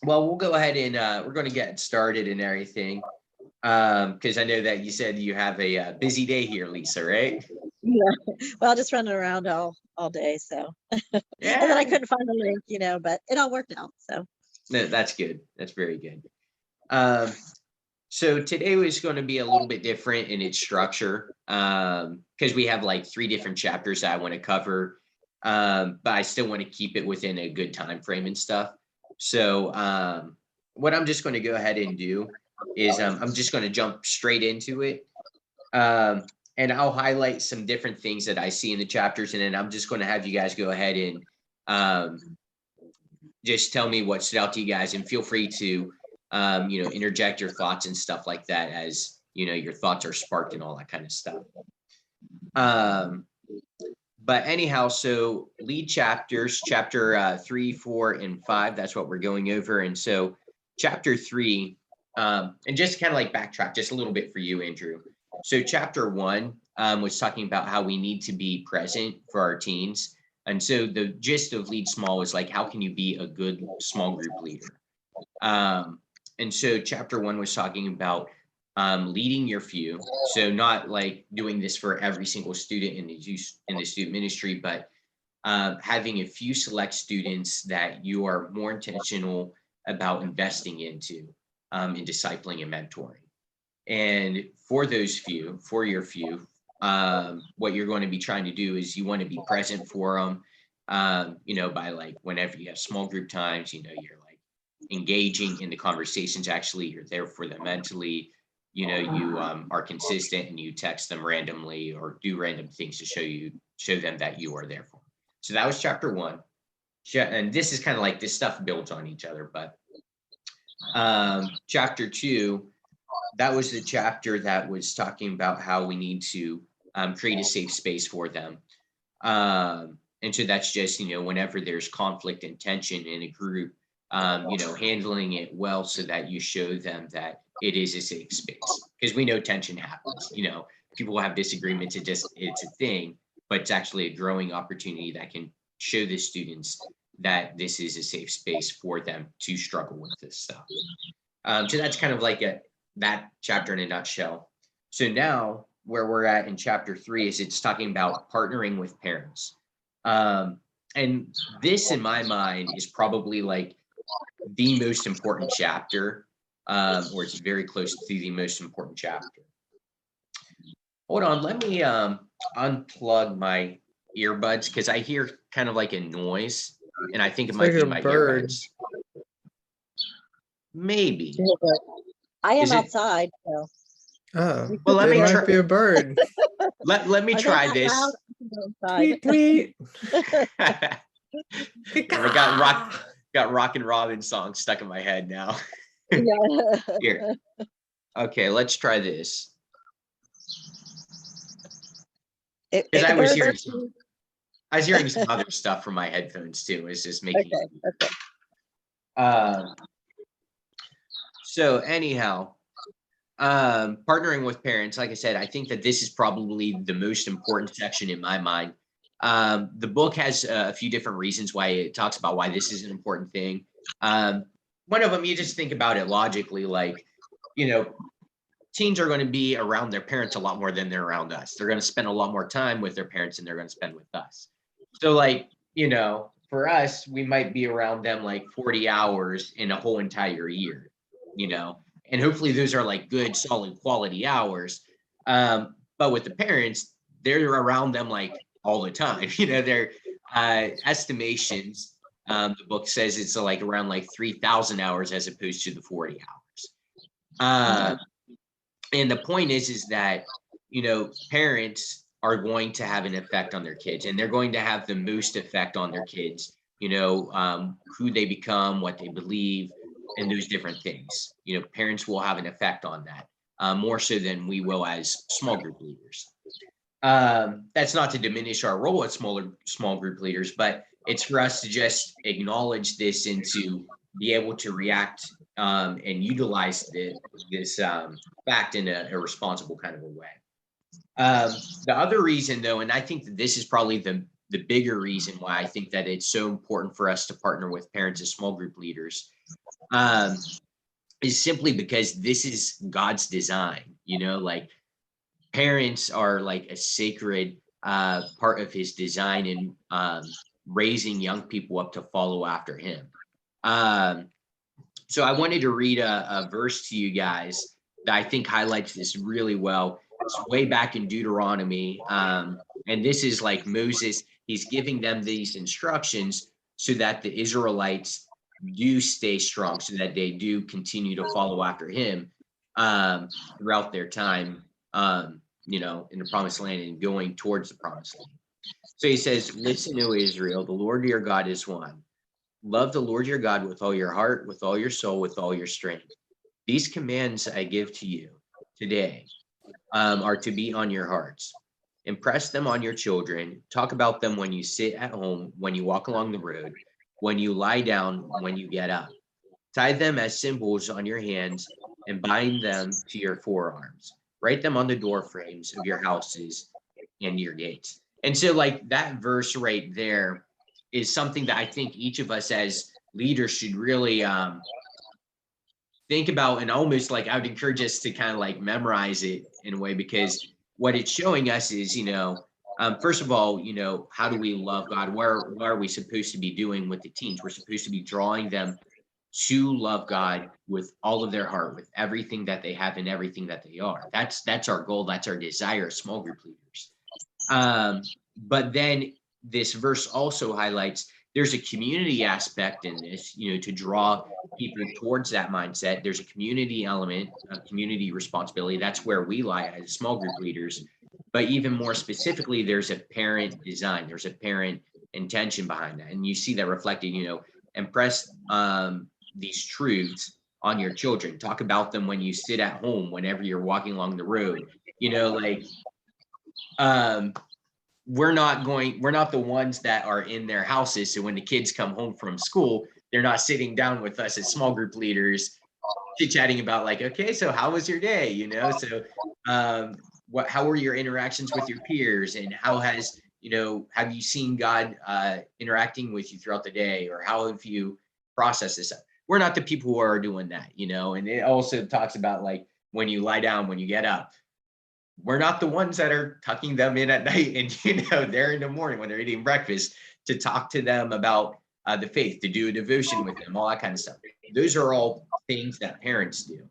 Well, we'll go ahead and we're going to get started and everything. Because I know that you said you have a busy day here, Lisa, right? Yeah. Well, just running around all day. So, and then I Yeah, couldn't find the link, but it all worked out. So, no, that's good. That's very good. Um, so today was going to be a little bit different in its structure because we have like three different chapters that I want to cover, but I still want to keep it within a good time frame and stuff. So what I'm just going to go ahead and do is I'm just going to jump straight into it. And I'll highlight some different things that I see in the chapters, and then I'm just going to have you guys go ahead and um, just tell me what stood out to you guys, and feel free to, interject your thoughts and stuff like that as your thoughts are sparked and all that kind of stuff. Um, but anyhow, so lead chapters, chapter 3, 4, and 5. That's what we're going over, and so chapter 3, and just kind of like backtrack just a little bit for you, Andrew. So chapter 1 was talking about how we need to be present for our teens. And so the gist of Lead Small was like, how can you be a good small group leader? And so chapter 1 was talking about leading your few. So not like doing this for every single student in the student ministry, but having a few select students that you are more intentional about investing into in discipling and mentoring. And for those few, for your few, what you're going to be trying to do is you want to be present for them, by like whenever you have small group times, you're like engaging in the conversations. Actually, you're there for them mentally. You are consistent and you text them randomly or do random things to show them that you are there for them. So that was chapter 1. And this is kind of like this stuff builds on each other. But chapter 2, that was the chapter that was talking about how we need to create a safe space for them. And so that's just, whenever there's conflict and tension in a group, handling it well so that you show them that it is a safe space. Because we know tension happens, people have disagreements. It's a thing, but it's actually a growing opportunity that can show the students that this is a safe space for them to struggle with this stuff. So that's kind of like that chapter in a nutshell. So now where we're at in chapter 3 is it's talking about partnering with parents. And this in my mind is probably like the most important chapter, or it's very close to the most important chapter. Hold on, let me unplug my earbuds because I hear kind of like a noise and I think it It's might like be a my bird. earbuds. Maybe. I am Is it? outside. So, Oh, Well, let it me might try. be a bird. Let me are they try that loud? this. I can go inside. Tweet, tweet. I got rock and Robin song stuck in my head now. Yeah. Here. Okay, let's try this. Because The birds are I was hearing some other stuff from my headphones too. It's just making it. okay. So anyhow, partnering with parents, like I said, I think that this is probably the most important section in my mind. The book has a few different reasons why it talks about why this is an important thing. One of them, you just think about it logically, like, teens are going to be around their parents a lot more than they're around us. They're going to spend a lot more time with their parents than they're going to spend with us. So like, for us, we might be around them like 40 hours in a whole entire year, and hopefully those are like good, solid quality hours. But with the parents, they're around them like all the time, their estimations. The book says it's like around like 3,000 hours as opposed to the 40 hours. And the point is that, parents are going to have an effect on their kids, and they're going to have the most effect on their kids, who they become, what they believe, and those different things. Parents will have an effect on that more so than we will as small group leaders. That's not to diminish our role as small group leaders, but it's for us to just acknowledge this and to be able to react and utilize this fact in a responsible kind of a way. The other reason, though, and I think that this is probably the bigger reason why I think that it's so important for us to partner with parents as small group leaders, um, is simply because this is God's design, like parents are like a sacred part of his design in raising young people up to follow after him. Um, so I wanted to read a verse to you guys that I think highlights this really well. It's way back in Deuteronomy. And this is like Moses, he's giving them these instructions so that the Israelites do stay strong, so that they do continue to follow after him throughout their time, in the promised land and going towards the promised land. So he says, listen, O Israel, the Lord your God is one. Love the Lord your God with all your heart, with all your soul, with all your strength. These commands I give to you today are to be on your hearts. Impress them on your children. Talk about them when you sit at home, when you walk along the road, when you lie down, when you get up. Tie them as symbols on your hands and bind them to your forearms. Write them on the door frames of your houses and your gates. And so, like, that verse right there is something that I think each of us as leaders should really think about, and almost like I would encourage us to kind of like memorize it in a way, because what it's showing us is, first of all, how do we love God? What are we supposed to be doing with the teens? We're supposed to be drawing them to love God with all of their heart, with everything that they have and everything that they are. That's our goal. That's our desire as small group leaders. But then this verse also highlights there's a community aspect in this, to draw people towards that mindset. There's a community element, a community responsibility. That's where we lie as small group leaders. But even more specifically, there's a parent design, there's a parent intention behind that. And you see that reflected, impress these truths on your children. Talk about them when you sit at home, whenever you're walking along the road, we're not the ones that are in their houses. So when the kids come home from school, they're not sitting down with us as small group leaders, chit-chatting about like, okay, so how was your day? So how were your interactions with your peers, and how has, have you seen God interacting with you throughout the day, or how have you processed this? We're not the people who are doing that, and it also talks about like when you lie down, when you get up. We're not the ones that are tucking them in at night and, they're in the morning when they're eating breakfast to talk to them about the faith, to do a devotion with them, all that kind of stuff. Those are all things that parents do.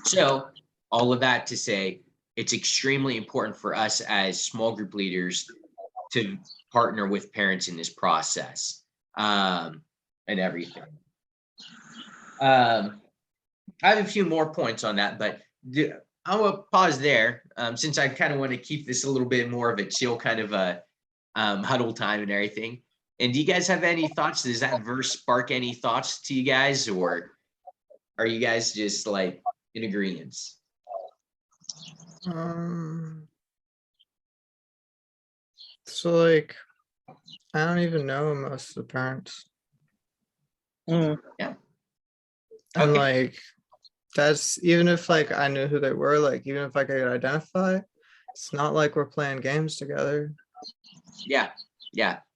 So all of that to say, it's extremely important for us as small group leaders to partner with parents in this process and everything. I have a few more points on that, but I'll pause there since I kind of want to keep this a little bit more of a chill kind of a huddle time and everything. And do you guys have any thoughts? Does that verse spark any thoughts to you guys, or are you guys just like in agreement? So like, I don't even know most of the parents. Mm. Yeah. And Okay. like, that's, even if like I knew who they were, like even if I could identify, it's not like we're playing games together. Yeah.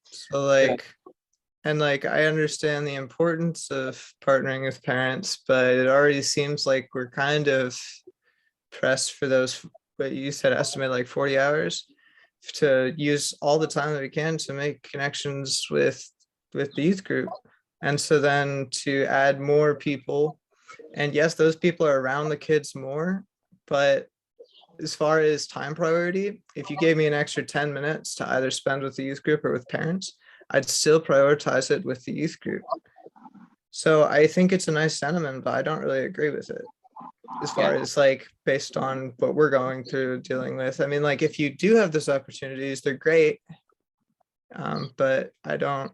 So like, and like I understand the importance of partnering with parents, but it already seems like we're kind of pressed for those, what you said, estimate like 40 hours, to use all the time that we can to make connections with the youth group. And so then to add more people, and yes, those people are around the kids more, but as far as time priority, if you gave me an extra 10 minutes to either spend with the youth group or with parents, I'd still prioritize it with the youth group. So I think it's a nice sentiment, but I don't really agree with it as far as like based on what we're going through dealing with. I mean, like if you do have those opportunities, they're great. But I don't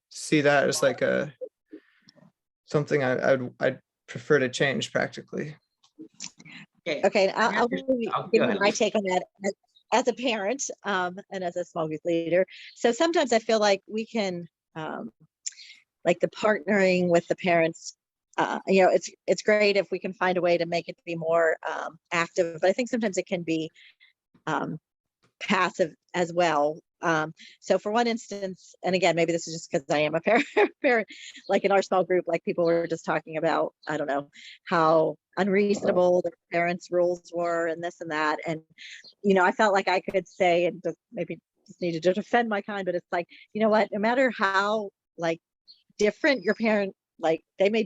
see that as like something I'd prefer to change practically. Okay, I'll give you my take on that as a parent and as a small group leader. So sometimes I feel like we can, like the partnering with the parents, it's great if we can find a way to make it be more active, but I think sometimes it can be passive as well. So for one instance, and again, maybe this is just because I am a parent, like in our small group, like people were just talking about, I don't know, how unreasonable the parents' rules were and this and that. And, I felt like I could say, and maybe just needed to defend my kind, but it's like, you know what, no matter how like different your parent, like they may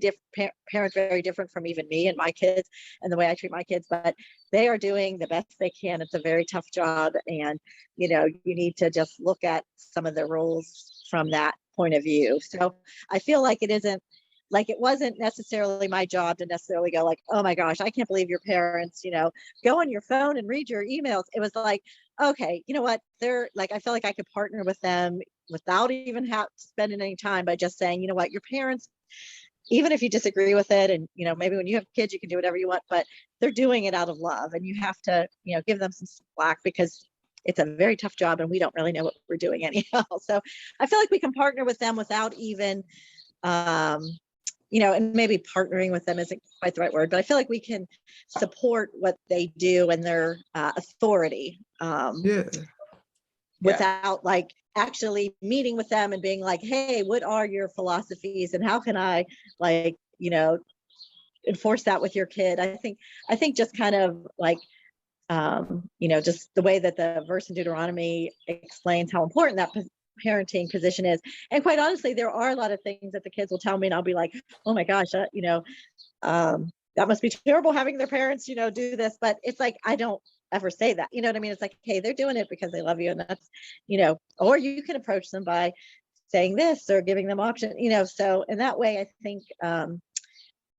parent very different from even me and my kids and the way I treat my kids, but they are doing the best they can. It's a very tough job, and you need to just look at some of the rules from that point of view. So I feel like it wasn't necessarily my job to necessarily go like, oh my gosh, I can't believe your parents, go on your phone and read your emails. It was like, okay, you know what? They're like, I feel like I could partner with them without even spending any time by just saying, you know what, your parents, even if you disagree with it, and maybe when you have kids you can do whatever you want, but they're doing it out of love, and you have to give them some slack because it's a very tough job and we don't really know what we're doing anyhow. So I feel like we can partner with them without even and maybe partnering with them isn't quite the right word, but I feel like we can support what they do and their authority without like actually meeting with them and being like, hey, what are your philosophies and how can I enforce that with your kid? I think just kind of like, just the way that the verse in Deuteronomy explains how important that parenting position is. And quite honestly, there are a lot of things that the kids will tell me and I'll be like, oh my gosh, that must be terrible having their parents, do this. But it's like, I don't ever say that, you know what I mean? It's like, hey, they're doing it because they love you. And that's, or you can approach them by saying this or giving them option, so in that way, I think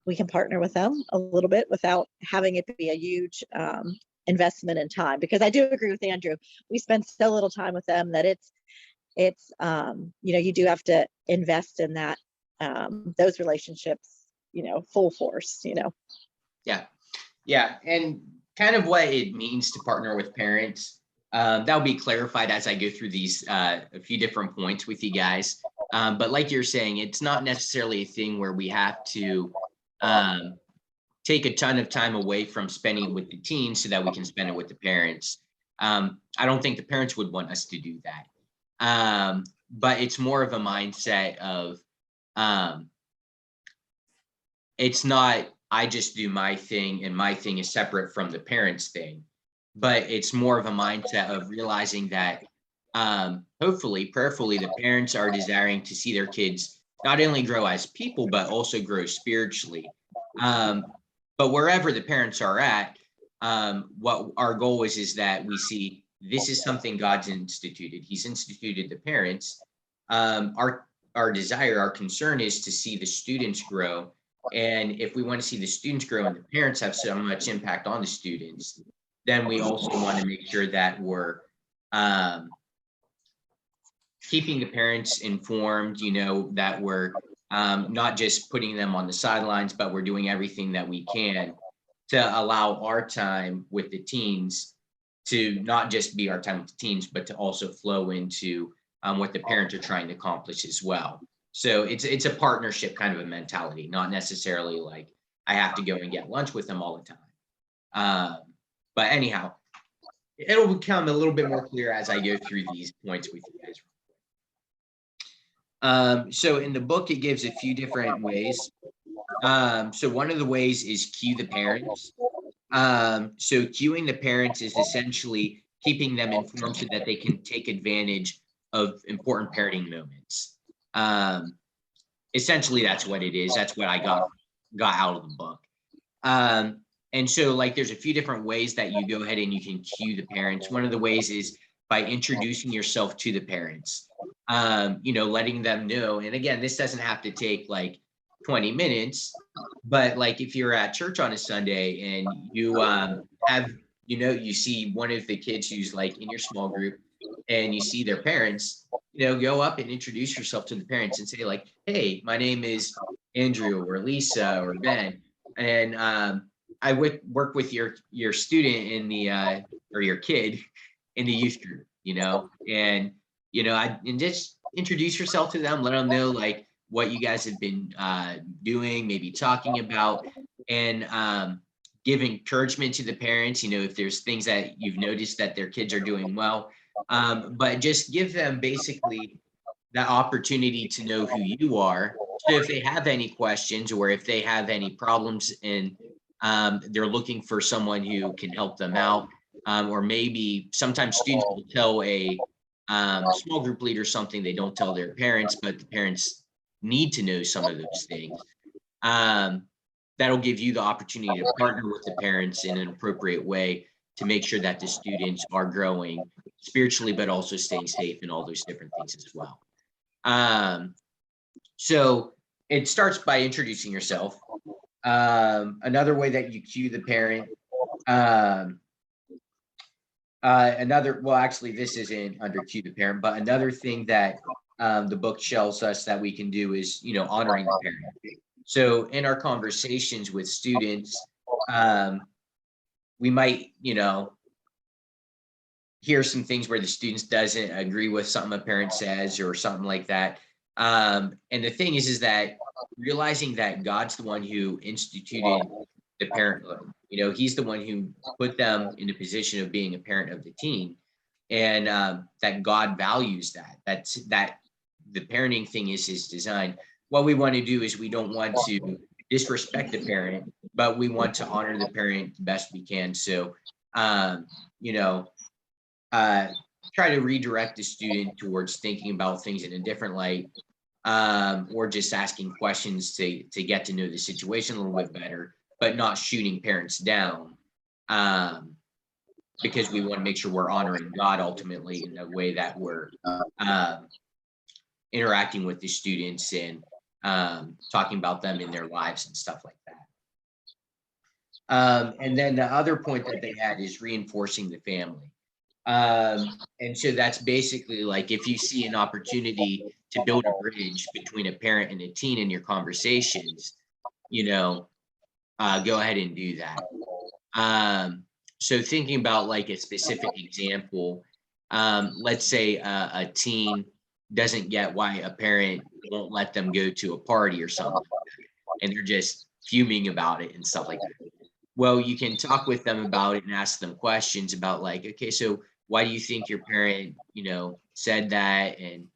we can partner with them a little bit without having it be a huge investment in time. Because I do agree with Andrew. We spend so little time with them that it's you do have to invest in that, those relationships, full force, Yeah. And kind of what it means to partner with parents, that'll be clarified as I go through these, a few different points with you guys. But like you're saying, it's not necessarily a thing where we have to, take a ton of time away from spending it with the teens so that we can spend it with the parents. I don't think the parents would want us to do that. But it's more of a mindset of, it's not, I just do my thing and my thing is separate from the parents' thing, but it's more of a mindset of realizing that, hopefully, prayerfully, the parents are desiring to see their kids not only grow as people, but also grow spiritually. But wherever the parents are at, what our goal is that we see this is something God's instituted. He's instituted the parents. Our desire, our concern is to see the students grow. And if we want to see the students grow and the parents have so much impact on the students, then we also want to make sure that we're keeping the parents informed, that we're not just putting them on the sidelines, but we're doing everything that we can to allow our time with the teens to not just be our time with the teens, but to also flow into what the parents are trying to accomplish as well. So it's a partnership kind of a mentality, not necessarily like I have to go and get lunch with them all the time. But anyhow, it'll become a little bit more clear as I go through these points with you guys. So in the book, it gives a few different ways. So one of the ways is cue the parents. So cueing the parents is essentially keeping them informed so that they can take advantage of important parenting moments. Essentially, that's what it is. That's what I got out of the book. And so like there's a few different ways that you go ahead and you can cue the parents. One of the ways is by introducing yourself to the parents, letting them know. And again, this doesn't have to take like 20 minutes, but like if you're at church on a Sunday and you have, you see one of the kids who's like in your small group and you see their parents, go up and introduce yourself to the parents and say like, hey, my name is Andrew or Lisa or Ben. And I work with your student in the, or your kid in the youth group, and, and just introduce yourself to them, let them know like what you guys have been doing, maybe talking about, and give encouragement to the parents, if there's things that you've noticed that their kids are doing well, But just give them basically the opportunity to know who you are. So if they have any questions or if they have any problems and they're looking for someone who can help them out, or maybe sometimes students will tell a small group leader something they don't tell their parents, but the parents need to know some of those things. That'll give you the opportunity to partner with the parents in an appropriate way to make sure that the students are growing spiritually, but also staying safe and all those different things as well. So it starts by introducing yourself. Another way that you cue the parent, well, actually, this isn't under cue the parent, but another thing that the book tells us that we can do is, honoring the parent. So in our conversations with students, we might, hear some things where the students doesn't agree with something a parent says or something like that. And the thing is that realizing that God's the one who instituted the parenthood. He's the one who put them in the position of being a parent of the teen, and that God values that. That the parenting thing is his design. What we want to do is we don't want to disrespect the parent, but we want to honor the parent the best we can. So, try to redirect the student towards thinking about things in a different light, or just asking questions to get to know the situation a little bit better, but not shooting parents down, because we want to make sure we're honoring God ultimately in the way that we're interacting with the students and talking about them in their lives and stuff like that. And then the other point that they had is reinforcing the family. And so that's basically like if you see an opportunity to build a bridge between a parent and a teen in your conversations, go ahead and do that. So thinking about like a specific example, let's say a teen doesn't get why a parent won't let them go to a party or something, and they're just fuming about it and stuff like that. Well, you can talk with them about it and ask them questions about like, okay, so why do you think your parent, said that? And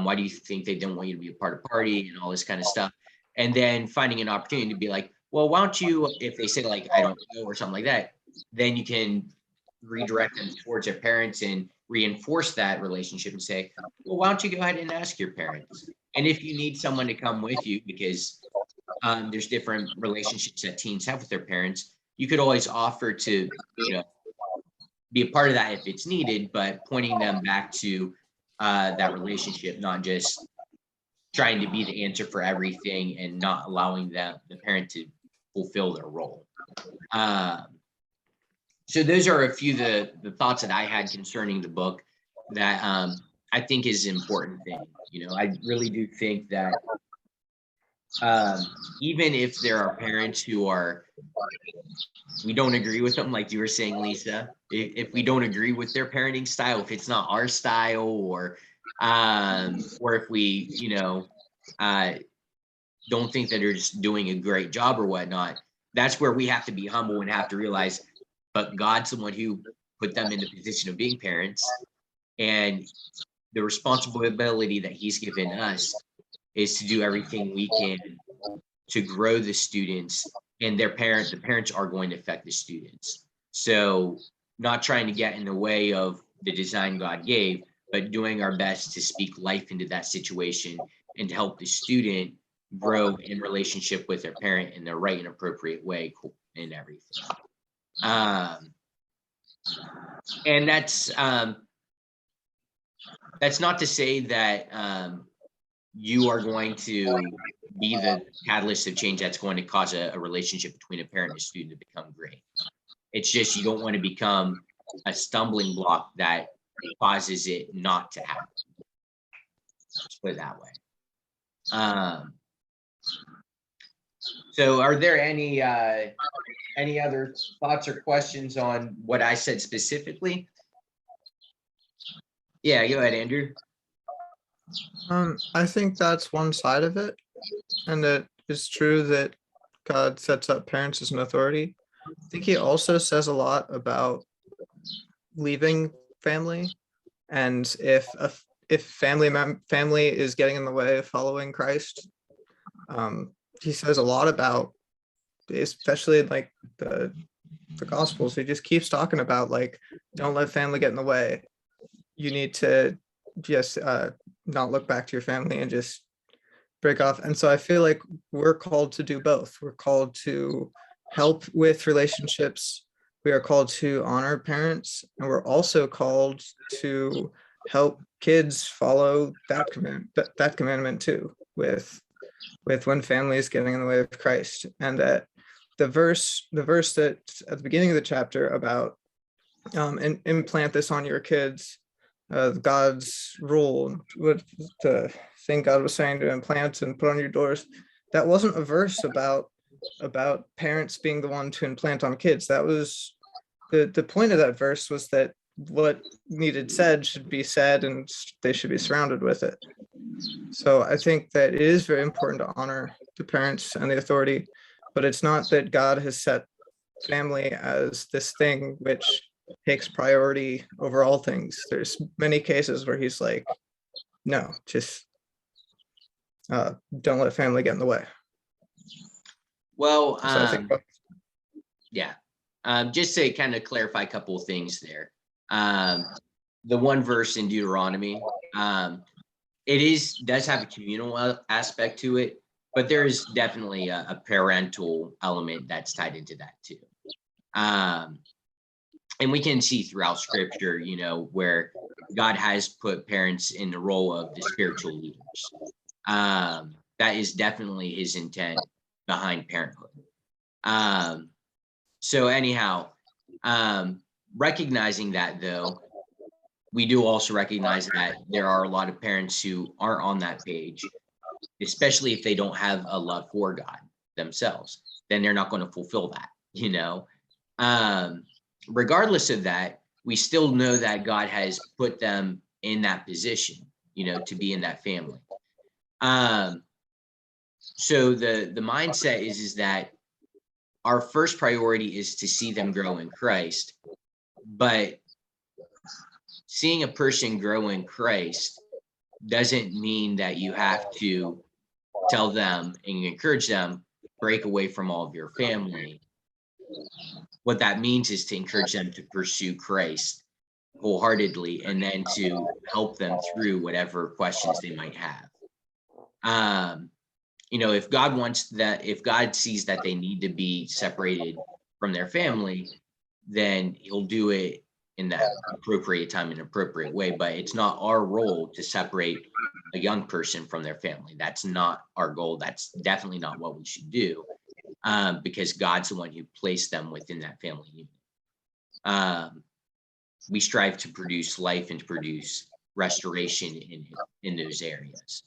why do you think they don't want you to be a part of the party and all this kind of stuff? And then finding an opportunity to be like, well, why don't you, if they say like, I don't know, or something like that, then you can redirect them towards their parents and reinforce that relationship and say, well, why don't you go ahead and ask your parents? And if you need someone to come with you, because there's different relationships that teens have with their parents, you could always offer to, be a part of that if it's needed, but pointing them back to that relationship, not just trying to be the answer for everything and not allowing the parent to fulfill their role. So those are a few of the thoughts that I had concerning the book that I think is an important thing. I really do think that even if there are parents who we don't agree with them, like you were saying, Lisa, if we don't agree with their parenting style, if it's not our style, or if we, don't think that they're just doing a great job or whatnot, that's where we have to be humble and have to realize, but God's the one who put them in the position of being parents, and the responsibility that he's given us is to do everything we can to grow the students, and the parents are going to affect the students. So not trying to get in the way of the design God gave, but doing our best to speak life into that situation and to help the student grow in relationship with their parent in the right and appropriate way and everything. And that's not to say that you are going to be the catalyst of change that's going to cause a relationship between a parent and a student to become great. It's just you don't want to become a stumbling block that causes it not to happen. Let's put it that way. So are there any other thoughts or questions on what I said specifically? Yeah, go ahead, Andrew. I think that's one side of it, and that it's true that God sets up parents as an authority. I think he also says a lot about leaving family And if family is getting in the way of following Christ, he says a lot about, especially like the Gospels. He just keeps talking about like, don't let family get in the way. You need to just not look back to your family and just break off. And so I feel like we're called to do both. We're called to help with relationships. We are called to honor parents, and we're also called to help kids follow that commandment too, with when family is getting in the way of Christ. And that the verse that at the beginning of the chapter about and implant this on your kids, God's rule, what the thing God was saying to implant and put on your doors, that wasn't a verse about parents being the one to implant on kids. That was the point of that verse, was that what needed said should be said, and they should be surrounded with it. So I think that it is very important to honor the parents and the authority, but it's not that God has set family as this thing which takes priority over all things. There's many cases where he's like, no, just don't let family get in the way. Well, So I think yeah. Just to kind of clarify a couple of things there. The one verse in Deuteronomy, it does have a communal aspect to it, but there is definitely a parental element that's tied into that too. And we can see throughout scripture, where God has put parents in the role of the spiritual leaders. That is definitely his intent behind parenthood. So anyhow, recognizing that though, we do also recognize that there are a lot of parents who aren't on that page, especially if they don't have a love for God themselves, then they're not going to fulfill that, regardless of that, we still know that God has put them in that position, to be in that family. So the mindset is that our first priority is to see them grow in Christ, but seeing a person grow in Christ doesn't mean that you have to tell them and encourage them, break away from all of your family. What that means is to encourage them to pursue Christ wholeheartedly, and then to help them through whatever questions they might have. If God sees that they need to be separated from their family, then he'll do it in that appropriate time and appropriate way. But it's not our role to separate a young person from their family. That's not our goal. That's definitely not what we should do, because God's the one who placed them within that family unit. We strive to produce life and to produce restoration in those areas.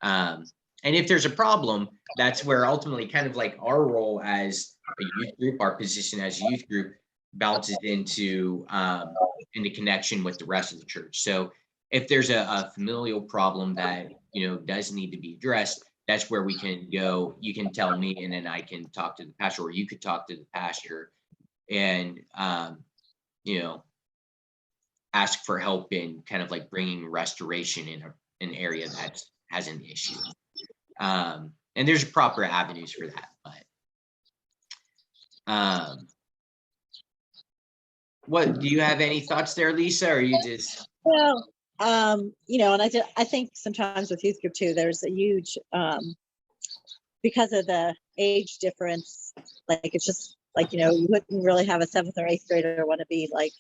And if there's a problem, that's where ultimately kind of like our role as a youth group, our position as a youth group, bounces into connection with the rest of the church. So if there's a familial problem that does need to be addressed, that's where we can go. You can tell me, and then I can talk to the pastor, or you could talk to the pastor, and ask for help in kind of like bringing restoration in an area that has an issue. And there's proper avenues for that, but what do you have any thoughts there, Lisa, or you just? Well, and I think sometimes with youth group too, there's a huge, because of the age difference, like it's just like, you wouldn't really have a 7th or 8th grader want to be like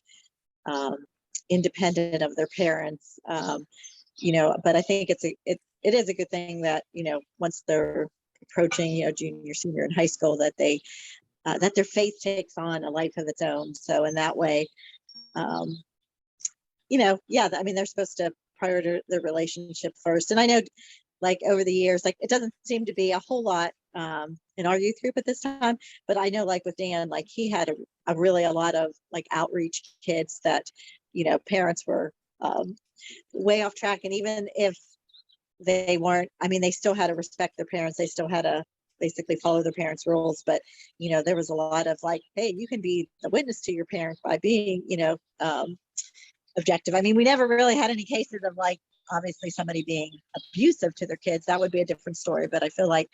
independent of their parents, but I think it is a good thing that, once they're approaching, junior, senior in high school, that they that their faith takes on a life of its own. So in that way, they're supposed to prioritize their relationship first. And I know, like over the years, like it doesn't seem to be a whole lot in our youth group at this time, but I know, like with Dan, like he had a lot of like outreach kids that, parents were way off track. And even if they weren't, they still had to respect their parents. They still had to basically follow their parents' rules. But, there was a lot of like, hey, you can be the witness to your parent by being, objective. I mean, we never really had any cases of like, obviously somebody being abusive to their kids. That would be a different story. But I feel like,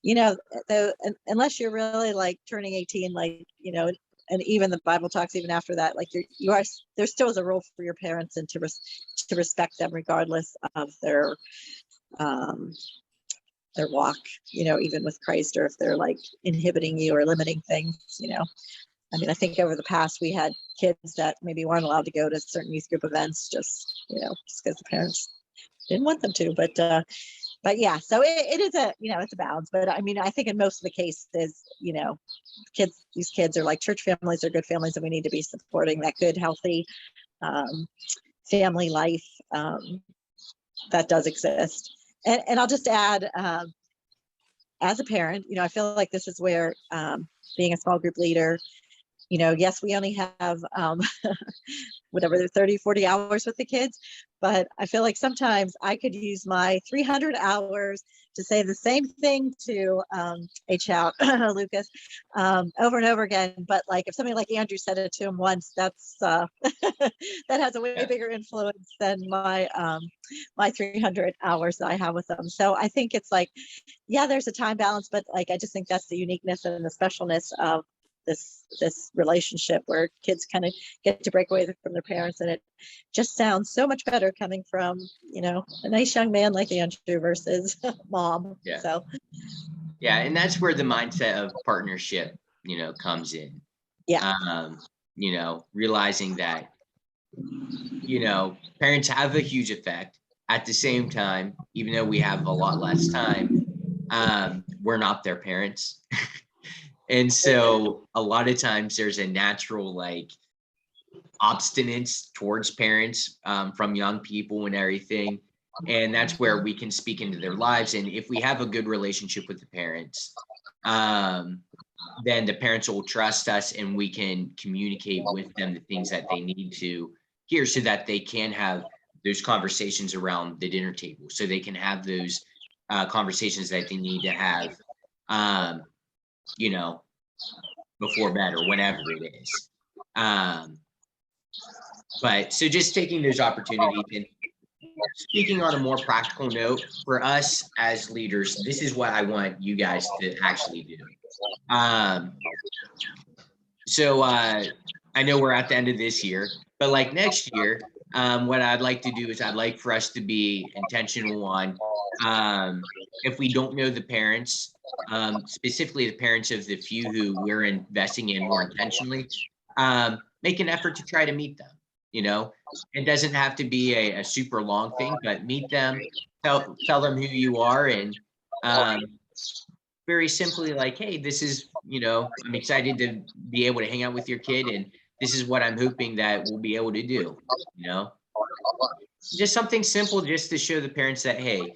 you know, unless you're really like turning 18, like, you know, and even the Bible talks even after that, like you are, there still is a role for your parents and to respect them regardless of their walk, you know, even with Christ, or if they're like inhibiting you or limiting things, you know. I mean, I think over the past we had kids that maybe weren't allowed to go to certain youth group events just, you know, just because the parents didn't want them to. But yeah, so it is a, you know, it's a balance. But I mean, I think in most of the cases, you know, these kids are like church families, are good families, and we need to be supporting that good, healthy family life that does exist. And I'll just add, as a parent, you know, I feel like this is where being a small group leader, you know, yes, we only have whatever, 30, 40 hours with the kids, but I feel like sometimes I could use my 300 hours to say the same thing to H-Out, Lucas, over and over again. But like if somebody like Andrew said it to him once, that's that has a way bigger influence than my 300 hours that I have with them. So I think it's like, yeah, there's a time balance, but like I just think that's the uniqueness and the specialness of this relationship where kids kind of get to break away from their parents, and it just sounds so much better coming from, you know, a nice young man like Andrew versus mom. Yeah. So yeah, and that's where the mindset of partnership, you know, comes in. Yeah. You know, realizing that, you know, parents have a huge effect. At the same time, even though we have a lot less time, we're not their parents. And so a lot of times there's a natural like obstinance towards parents from young people and everything. And that's where we can speak into their lives. And if we have a good relationship with the parents, then the parents will trust us and we can communicate with them the things that they need to hear so that they can have those conversations around the dinner table. So they can have those conversations that they need to have, you know, before bed or whenever it is. But so just taking those opportunities and speaking on a more practical note, for us as leaders, this is what I want you guys to actually do. So I know we're at the end of this year, but like next year, what I'd like to do is I'd like for us to be intentional on if we don't know the parents, specifically the parents of the few who we're investing in more intentionally, make an effort to try to meet them. You know, it doesn't have to be a super long thing, but meet them, tell them who you are, and very simply like, hey, this is, you know, I'm excited to be able to hang out with your kid, and this is what I'm hoping that we'll be able to do, you know, just something simple just to show the parents that, hey,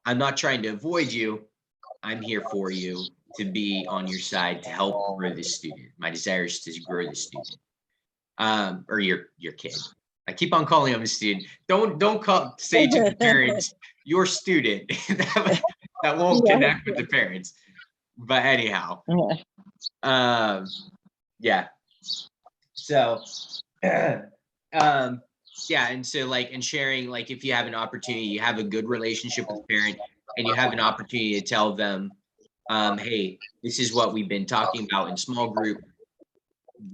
I'm not trying to avoid you. I'm here for you, to be on your side, to help grow this student. My desire is to grow the student, or your kid. I keep on calling him a student. Don't say to the parents, your student. that won't connect with the parents. But anyhow, yeah. So, yeah, and so like, and sharing, like, if you have an opportunity, you have a good relationship with the parent, and you have an opportunity to tell them, hey, this is what we've been talking about in small group.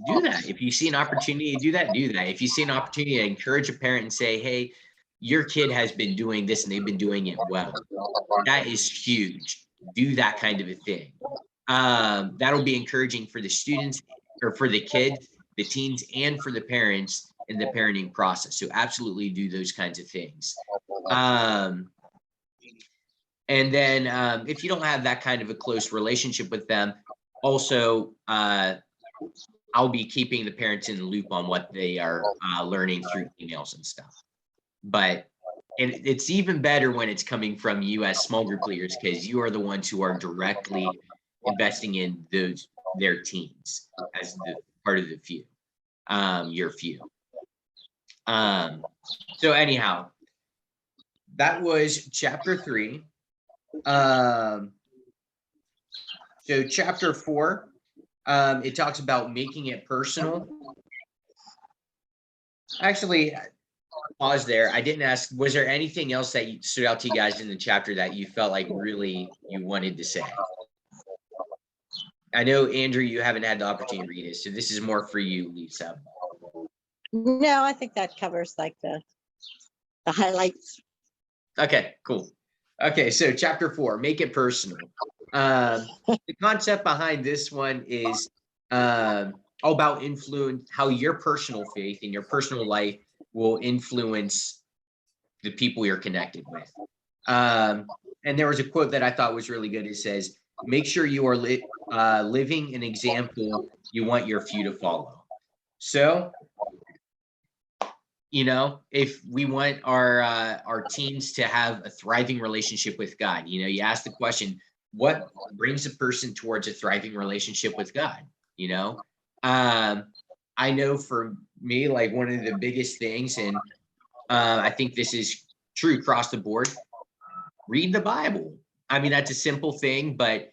Do that. If you see an opportunity to do that. If you see an opportunity to encourage a parent and say, hey, your kid has been doing this and they've been doing it well, that is huge. Do that kind of a thing. That'll be encouraging for the students, or for the kids, the teens, and for the parents in the parenting process. So absolutely do those kinds of things. And then if you don't have that kind of a close relationship with them, also I'll be keeping the parents in the loop on what they are learning through emails and stuff. But and it's even better when it's coming from you as small group leaders, because you are the ones who are directly investing in their teams as the part of the few, your few. So anyhow, that was chapter 3. So chapter 4, it talks about making it personal. Actually, pause there. I didn't ask, was there anything else that stood out to you guys in the chapter that you felt like really you wanted to say? I know, Andrew, you haven't had the opportunity to read it, so this is more for you, Lisa. No, I think that covers like the highlights. Okay, cool. Okay, so chapter 4, make it personal. The concept behind this one is all about influence, how your personal faith and your personal life will influence the people you're connected with. And there was a quote that I thought was really good. It says, make sure you are living an example you want your few to follow. So, you know, if we want our teens to have a thriving relationship with God, you know, you ask the question, what brings a person towards a thriving relationship with God? You know, I know for me, like one of the biggest things, and I think this is true across the board, read the Bible. I mean, that's a simple thing, but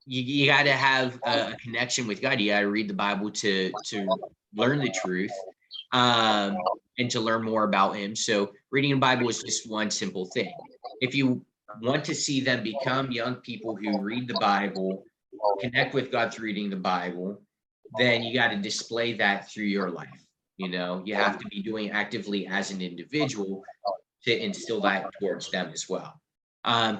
you got to have a connection with God. You got to read the Bible to learn the truth, and to learn more about Him. So reading the Bible is just one simple thing. If you want to see them become young people who read the Bible, connect with God through reading the Bible, then you got to display that through your life. You know, you have to be doing actively as an individual to instill that towards them as well.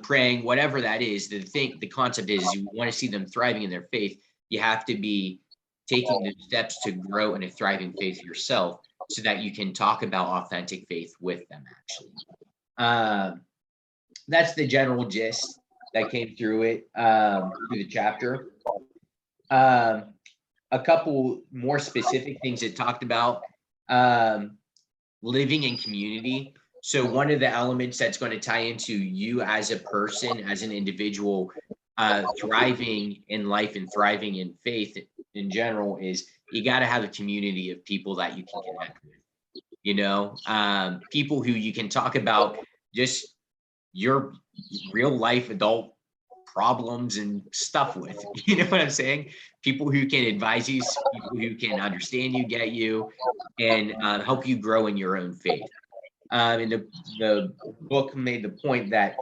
Praying, whatever that is, the concept is you want to see them thriving in their faith. You have to be taking the steps to grow in a thriving faith yourself so that you can talk about authentic faith with them, actually. That's the general gist that came through it, through the chapter. A couple more specific things it talked about, living in community. So one of the elements that's going to tie into you as a person, as an individual, thriving in life and thriving in faith in general is you got to have a community of people that you can connect with, you know, people who you can talk about just your real life adult problems and stuff with, you know what I'm saying? People who can advise you, people who can understand you, get you, and help you grow in your own faith. And the book made the point that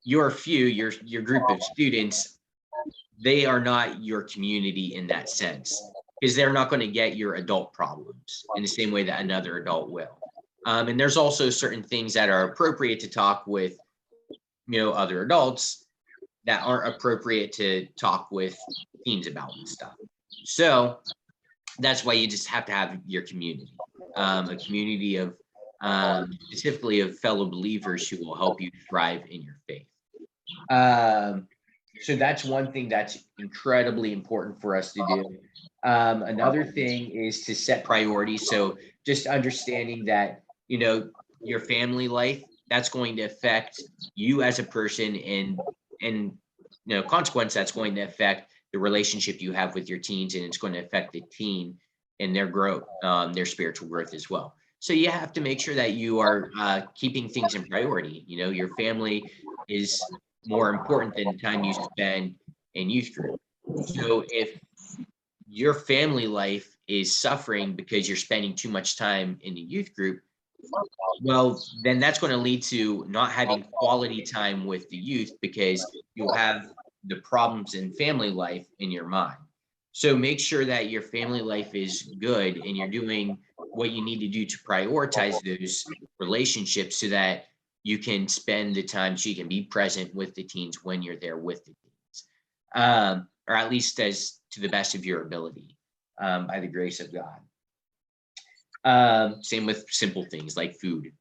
your group of students, they are not your community in that sense, because they're not going to get your adult problems in the same way that another adult will. And there's also certain things that are appropriate to talk with, you know, other adults that aren't appropriate to talk with teens about and stuff. So that's why you just have to have your community, a community of specifically of fellow believers who will help you thrive in your faith. So that's one thing that's incredibly important for us to do. Another thing is to set priorities. So just understanding that, you know, your family life, that's going to affect you as a person, and you know, consequence, that's going to affect the relationship you have with your teens, and it's going to affect the teen and their growth, their spiritual growth as well. So you have to make sure that you are keeping things in priority. You know, your family is more important than the time you spend in youth group. So if your family life is suffering because you're spending too much time in the youth group, well, then that's going to lead to not having quality time with the youth, because you'll have the problems in family life in your mind. So make sure that your family life is good and you're doing what you need to do to prioritize those relationships so that you can spend the time, so you can be present with the teens when you're there with the teens, or at least as to the best of your ability, by the grace of God. Same with simple things like food.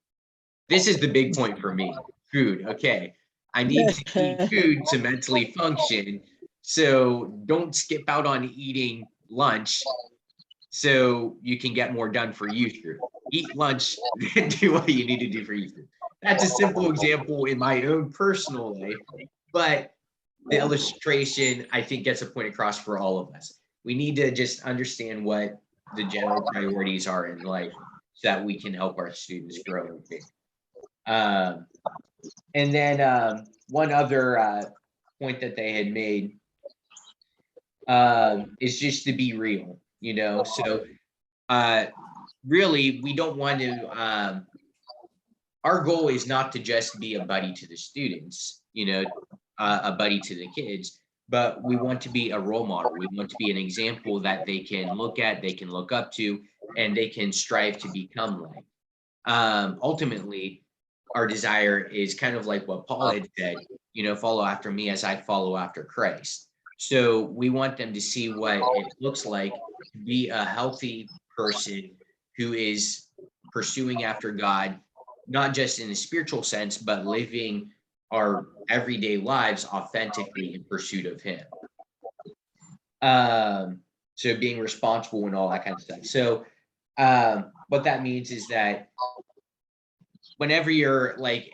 This is the big point for me. Food. Okay. I need to eat food to mentally function. So don't skip out on eating lunch so you can get more done for youth group. Eat lunch and do what you need to do for youth group. That's a simple example in my own personal life, but the illustration, I think, gets a point across for all of us. We need to just understand what the general priorities are in life so that we can help our students grow in faith. And then one other point that they had made is just to be real, you know. So really, we don't want to, our goal is not to just be a buddy to the students, a buddy to the kids, but we want to be a role model. We want to be an example that they can look at, they can look up to, and they can strive to become like. Ultimately, our desire is kind of like what Paul had said, follow after me as I follow after Christ. So we want them to see what it looks like to be a healthy person who is pursuing after God, not just in a spiritual sense, but living our everyday lives authentically in pursuit of Him. So being responsible and all that kind of stuff. So what that means is that whenever you're like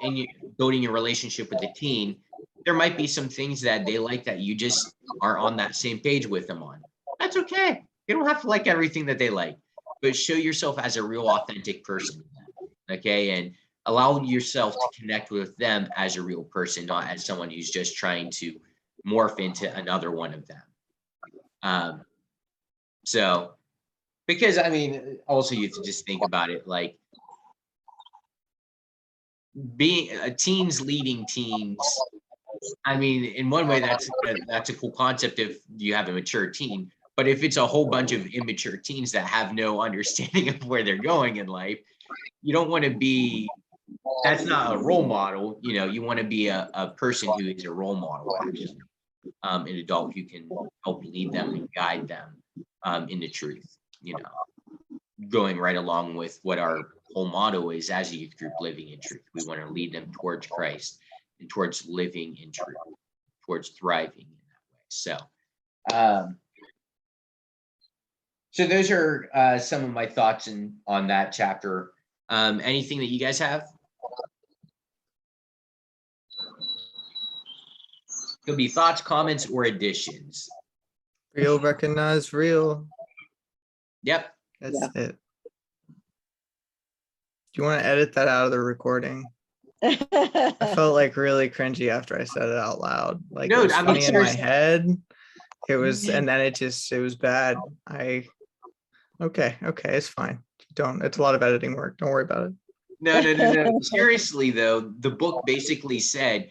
building a relationship with a teen, there might be some things that they like that you just are on that same page with them on. That's okay. You don't have to like everything that they like, but show yourself as a real authentic person. Okay. And allow yourself to connect with them as a real person, not as someone who's just trying to morph into another one of them. So, because I mean, also you have to just think about it, like being teens leading teens. I mean, in one way, that's a cool concept if you have a mature teen. But if it's a whole bunch of immature teens that have no understanding of where they're going in life, you don't want to be. That's not a role model. You want to be a person who is a role model, actually, an adult who can help lead them and guide them in the truth. Going right along with what our whole motto is as a youth group, living in truth. We want to lead them towards Christ and towards living in truth, towards thriving in that way. So, so those are some of my thoughts on that chapter. Anything that you guys have? Could be thoughts, comments, or additions. Real, recognize real. Yep. That's it. Do you want to edit that out of the recording? I felt like really cringy after I said it out loud. Like No, it was I mean, funny in my seriously. head. It was, and then it was bad. Okay, it's fine. It's a lot of editing work. Don't worry about it. No. Seriously though, the book basically said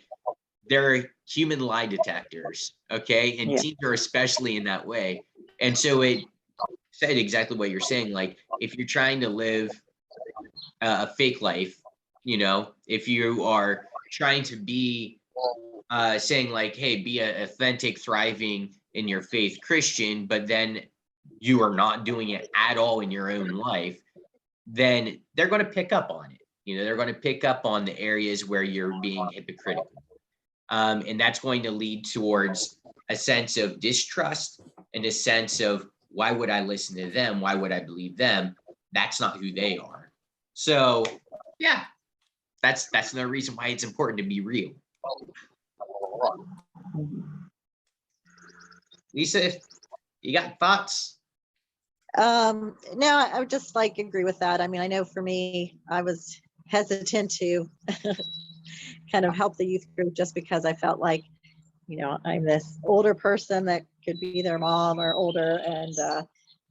they're human lie detectors, okay? And teens are especially in that way. And so it said exactly what you're saying. Like if you're trying to live a fake life, if you are trying to be saying like, hey, be an authentic, thriving in your faith Christian, but then you are not doing it at all in your own life, then they're going to pick up on it. They're going to pick up on the areas where you're being hypocritical. And that's going to lead towards a sense of distrust and a sense of, why would I listen to them? Why would I believe them? That's not who they are. So yeah, that's another reason why it's important to be real. Lisa, you got thoughts? No, I would just agree with that. I mean, I know for me, I was hesitant to kind of help the youth group just because I felt like, I'm this older person that could be their mom or older, and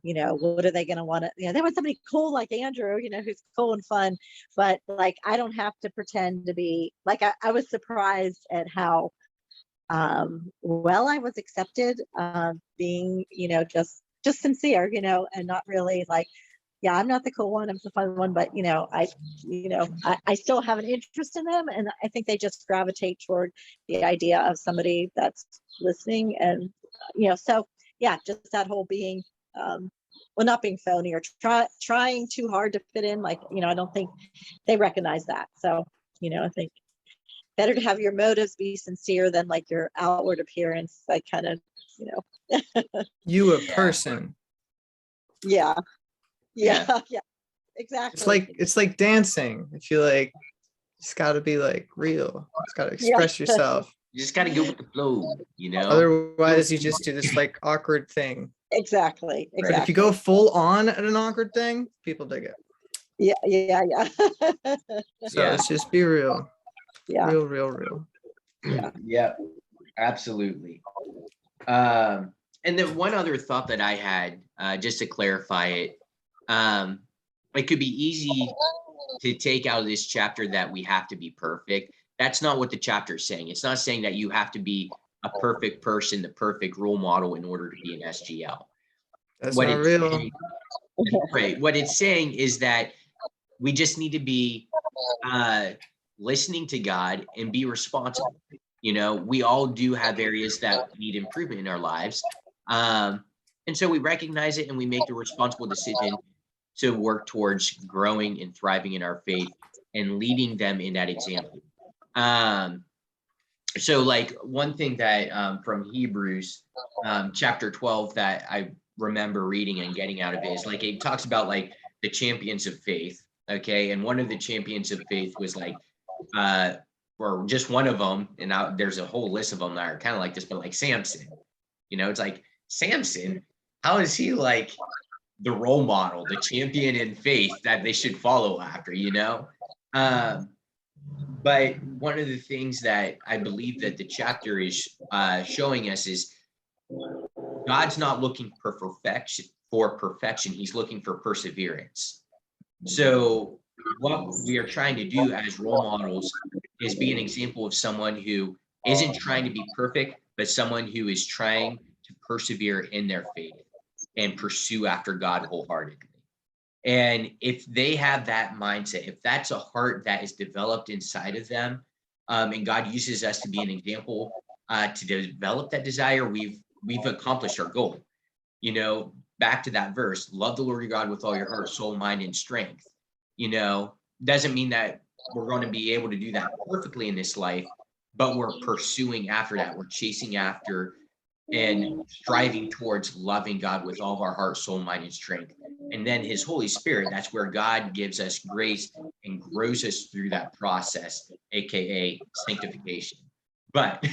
what are they going to want to, they want somebody cool like Andrew, who's cool and fun, but I don't have to pretend to be I was surprised at how well I was accepted, being, just sincere, and not really yeah, I'm not the cool one, I'm the fun one, but I still have an interest in them, and I think they just gravitate toward the idea of somebody that's listening, and so yeah, just that whole being not being phony or trying too hard to fit in, I don't think they recognize that. So I think better to have your motives be sincere than your outward appearance, kind of you a person. Yeah, exactly. It's like dancing. I feel like it's got to be real. It's got to express yourself. You just got to go with the flow, Otherwise you just do this awkward thing. Exactly. But if you go full on at an awkward thing, people dig it. Yeah. So let's just be real. Yeah. Real. Yeah, absolutely. And then one other thought that I had, just to clarify it, it could be easy to take out of this chapter that we have to be perfect. That's not what the chapter is saying. It's not saying that you have to be a perfect person, the perfect role model in order to be an SGL. That's What not it's real. saying, right. What it's saying is that we just need to be listening to God and be responsible. You know, we all do have areas that need improvement in our lives. And so we recognize it and we make the responsible decision to work towards growing and thriving in our faith and leading them in that example. So like one thing that from Hebrews chapter 12 that I remember reading and getting out of it is like it talks about like the champions of faith. Okay. And one of the champions of faith was like or just one of them, and there's a whole list of them that are kind of like this, but like Samson, you know, it's like Samson, how is he like the role model, the champion in faith that they should follow after, you know? But one of the things that I believe that the chapter is showing us is God's not looking for perfection. He's looking for perseverance. So what we are trying to do as role models is be an example of someone who isn't trying to be perfect, but someone who is trying to persevere in their faith and pursue after God wholeheartedly. And if they have that mindset, if that's a heart that is developed inside of them, and God uses us to be an example to develop that desire, we've accomplished our goal. You know, back to that verse, love the Lord your God with all your heart, soul, mind, and strength. You know, doesn't mean that we're going to be able to do that perfectly in this life, but we're pursuing after that. We're chasing after and striving towards loving God with all of our heart, soul, mind, and strength. And then his Holy Spirit, that's where God gives us grace and grows us through that process, AKA sanctification. But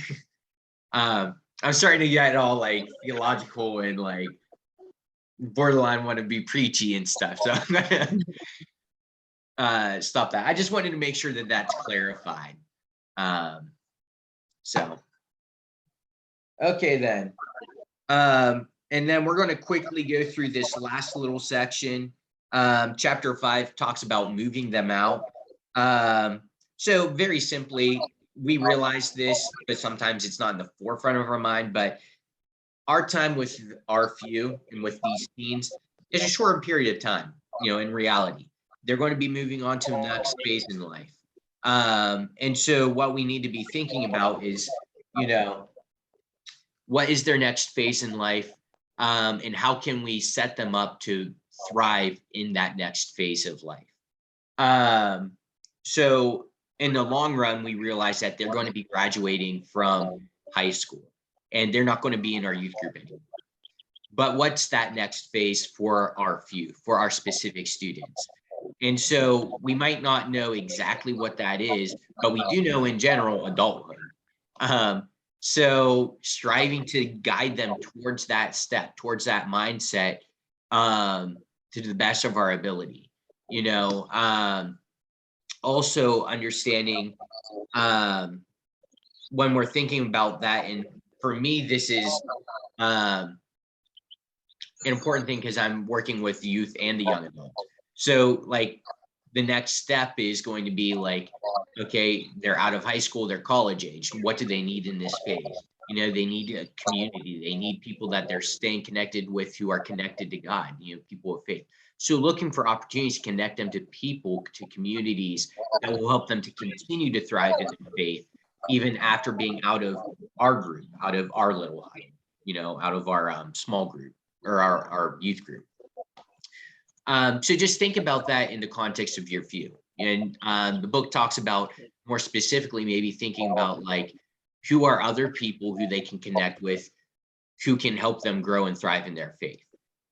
I'm starting to get all like theological and like borderline want to be preachy and stuff. So I'm gonna stop that. I just wanted to make sure that that's clarified. So, okay then. And then we're going to quickly go through this last little section. Chapter 5 talks about moving them out. So very simply, we realize this, but sometimes it's not in the forefront of our mind, but our time with our few and with these teens is a short period of time, you know, in reality. They're going to be moving on to the next phase in life. And so what we need to be thinking about is, you know, what is their next phase in life? And how can we set them up to thrive in that next phase of life? So in the long run, we realize that they're going to be graduating from high school and they're not going to be in our youth group anymore. But what's that next phase for our few, for our specific students? And so we might not know exactly what that is, but we do know in general adulthood. So striving to guide them towards that step, towards that mindset, to the best of our ability, you know, also understanding when we're thinking about that. And for me, this is an important thing because I'm working with the youth and the young adults. So like the next step is going to be like, okay, they're out of high school, they're college age. What do they need in this phase? You know, they need a community. They need people that they're staying connected with who are connected to God, you know, people of faith. So looking for opportunities to connect them to people, to communities that will help them to continue to thrive in their faith, even after being out of our group, out of our little huddle, you know, out of our small group or our youth group. So just think about that in the context of your few. And the book talks about more specifically, maybe thinking about like, who are other people who they can connect with, who can help them grow and thrive in their faith.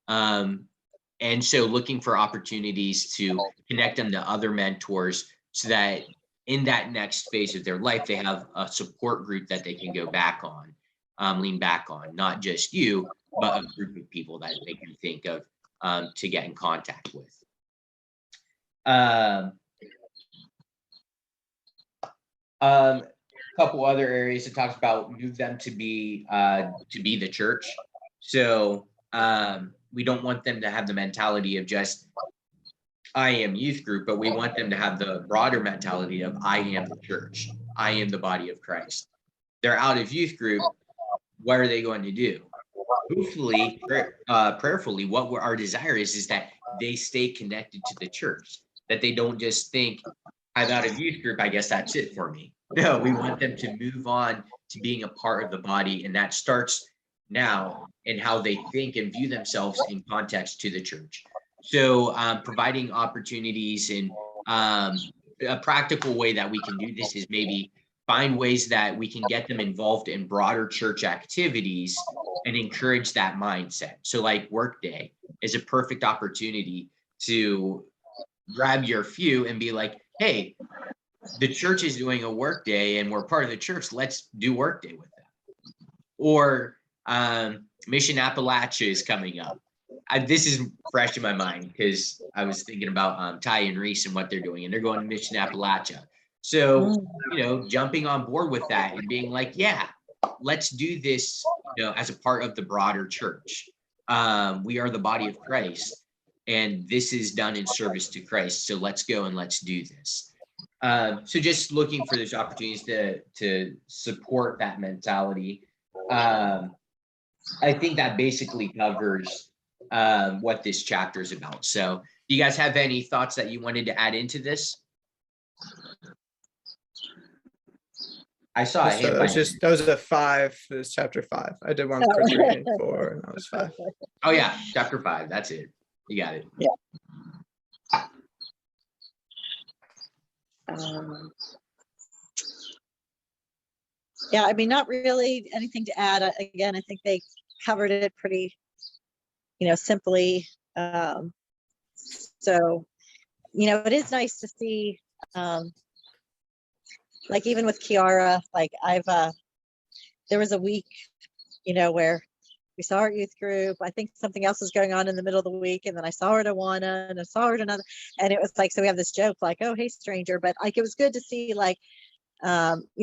And so looking for opportunities to connect them to other mentors so that in that next phase of their life, they have a support group that they can go back on, lean back on, not just you, but a group of people that they can think of to get in contact with. Couple other areas it talks about move them to be the church. So we don't want them to have the mentality of just I am youth group, but we want them to have the broader mentality of I am the church. I am the body of Christ. They're out of youth group. What are they going to do? Hopefully, prayerfully, what our desire is that they stay connected to the church, that they don't just think, I'm out of youth group, I guess that's it for me. No, we want them to move on to being a part of the body, and that starts now in how they think and view themselves in context to the church. So providing opportunities and a practical way that we can do this is maybe find ways that we can get them involved in broader church activities and encourage that mindset. So like Workday is a perfect opportunity to grab your few and be like, hey, the church is doing a Workday and we're part of the church. Let's do Workday with them. Or Mission Appalachia is coming up. This is fresh in my mind because I was thinking about Ty and Reese and what they're doing, and they're going to Mission Appalachia. So, you know, jumping on board with that and being like, yeah, let's do this, you know, as a part of the broader church. We are the body of Christ, and this is done in service to Christ. So let's go and let's do this. So just looking for those opportunities to support that mentality. I think that basically covers what this chapter is about. So do you guys have any thoughts that you wanted to add into this? I saw So that was a 5. It was chapter 5. I did one quick reading 4, and that was 5. Oh yeah, chapter 5. That's it. You got it. Yeah. Yeah, I mean, not really anything to add. Again, I think they covered it pretty, you know, simply. So, you know, it is nice to see, like even with Kiara, like there was a week, you know, where we saw our youth group. I think something else was going on in the middle of the week. And then I saw her at Awana and I saw her at another, and it was like, so we have this joke like, oh, hey, stranger. But like, it was good to see like, you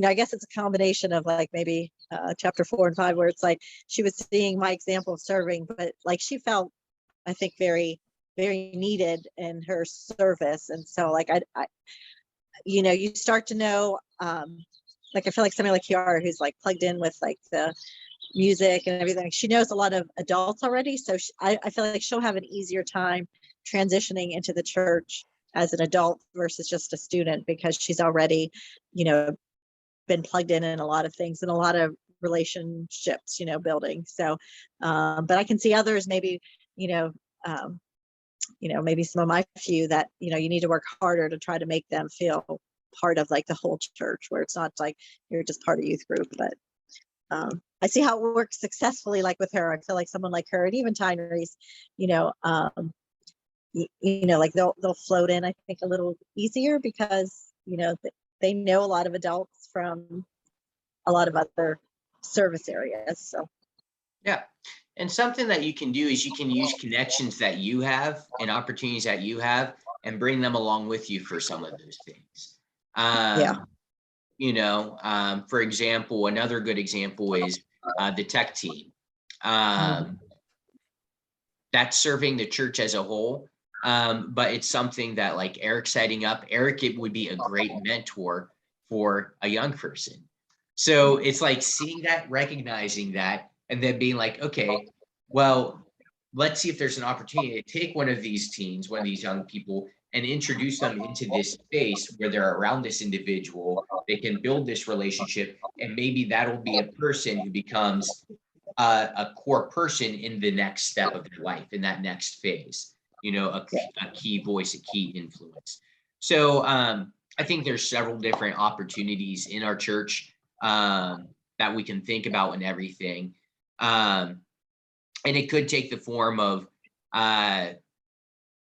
know, I guess it's a combination of like maybe chapter 4 and 5, where it's like, she was seeing my example of serving, but like, she felt, I think, very, very needed in her service. And so like, I you know, you start to know, like, I feel like somebody like Kiara, who's like plugged in with like the music and everything, she knows a lot of adults already. So I feel like she'll have an easier time transitioning into the church as an adult versus just a student, because she's already, you know, been plugged in a lot of things and a lot of relationships, you know, building. So, but I can see others maybe, you know, maybe some of my few that, you know, you need to work harder to try to make them feel part of like the whole church, where it's not like you're just part of youth group. But I see how it works successfully, like with her. I feel like someone like her, and even Ty and Reese, you know, you know, like they'll float in, I think, a little easier because, you know, they know a lot of adults from a lot of other service areas. So yeah. And something that you can do is you can use connections that you have and opportunities that you have and bring them along with you for some of those things. Yeah. You know, for example, another good example is the tech team. That's serving the church as a whole. But it's something that like Eric's setting up. Eric, it would be a great mentor for a young person. So it's like seeing that, recognizing that, and then being like, okay, well, let's see if there's an opportunity to take one of these teens, one of these young people, and introduce them into this space where they're around this individual. They can build this relationship, and maybe that'll be a person who becomes a core person in the next step of their life, in that next phase, you know, a key voice, a key influence. So I think there's several different opportunities in our church that we can think about and everything. And it could take the form of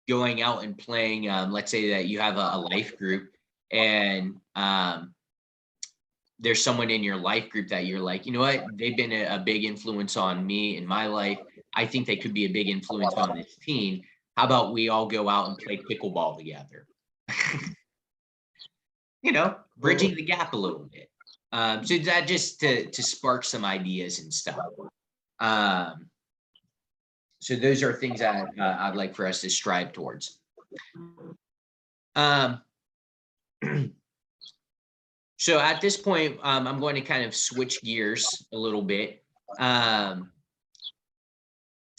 going out and playing. Let's say that you have a life group, and there's someone in your life group that you're like, you know what, they've been a big influence on me in my life. I think they could be a big influence on this teen. How about we all go out and play pickleball together? You know, bridging the gap a little bit. So that just to spark some ideas and stuff. So those are things that I'd like for us to strive towards. Um, so at this point, I'm going to kind of switch gears a little bit.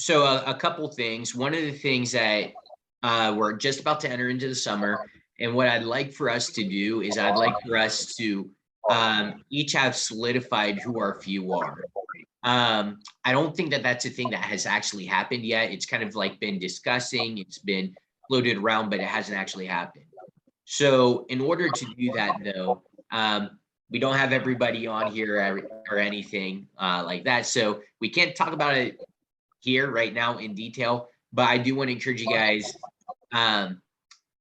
So a couple things. One of the things that we're just about to enter into the summer, and what I'd like for us to do is I'd like for us to each have solidified who our few are. I don't think that that's a thing that has actually happened yet. It's kind of like been discussing, it's been floated around, but it hasn't actually happened. So in order to do that though, we don't have everybody on here or anything like that. So we can't talk about it here right now in detail, but I do want to encourage you guys,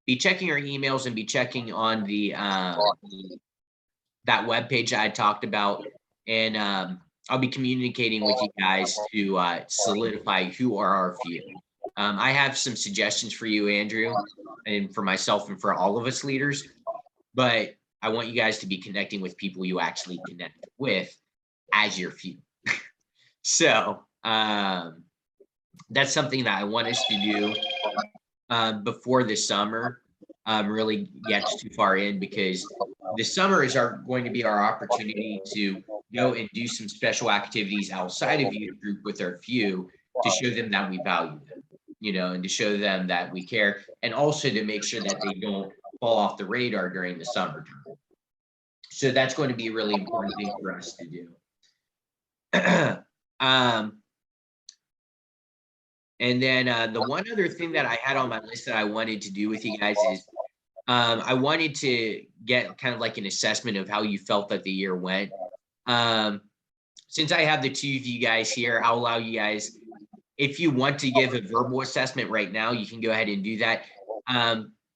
be checking your emails and be checking on the that webpage I talked about. And I'll be communicating with you guys to solidify who are our few. I have some suggestions for you, Andrew, and for myself and for all of us leaders, but I want you guys to be connecting with people you actually connect with as your few. So that's something that I want us to do before the summer really gets too far in, because the summer is going to be our opportunity to go and do some special activities outside of youth group with our few to show them that we value them, you know, and to show them that we care, and also to make sure that they don't fall off the radar during the summertime. So that's going to be a really important thing for us to do. And then the one other thing that I had on my list that I wanted to do with you guys is I wanted to get kind of like an assessment of how you felt that the year went. Since I have the two of you guys here, I'll allow you guys, if you want to give a verbal assessment right now, you can go ahead and do that.